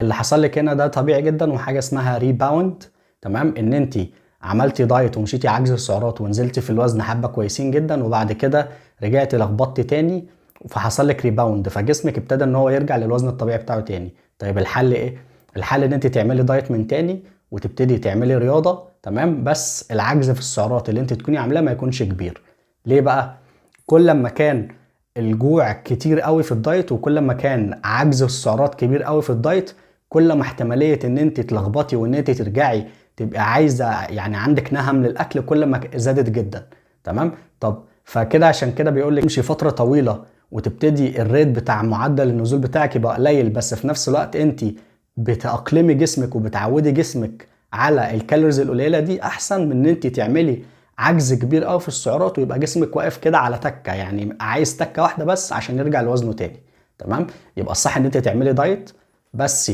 اللي حصل لك هنا ده طبيعي جدا، وحاجه اسمها ريباوند. تمام، ان انت عملتي دايت ومشيتي عجز السعرات ونزلتي في الوزن حبه كويسين جدا، وبعد كده رجعتي لخبطتي تاني، فحصل لك ريباوند، فجسمك ابتدى ان هو يرجع للوزن الطبيعي بتاعه تاني. طيب الحل ايه؟ الحل ان انت تعملي دايت من تاني وتبتدي تعملي رياضه. تمام، بس العجز في السعرات اللي انت تكوني عاملاه ما يكونش كبير. ليه بقى؟ كل ما كان الجوع كتير قوي في الدايت، وكل ما كان عجز السعرات كبير قوي في الدايت، كل ما احتماليه ان انت تلخبطي وان انت ترجعي تبقى عايزه، يعني عندك نهم للاكل، كل ما زادت جدا. تمام. طب فكده عشان كده بيقول لك امشي فتره طويله وتبتدي الريت بتاع معدل النزول بتاعك يبقى قليل، بس في نفس الوقت انت بتأقلمي جسمك وبتعودي جسمك على الكالوريز القليله دي، احسن من ان انت تعملي عجز كبير قوي في السعرات ويبقى جسمك واقف كده على تكه، يعني عايز تكه واحده بس عشان يرجع لوزنه تاني. تمام. يبقى الصح ان انت تعملي دايت، بس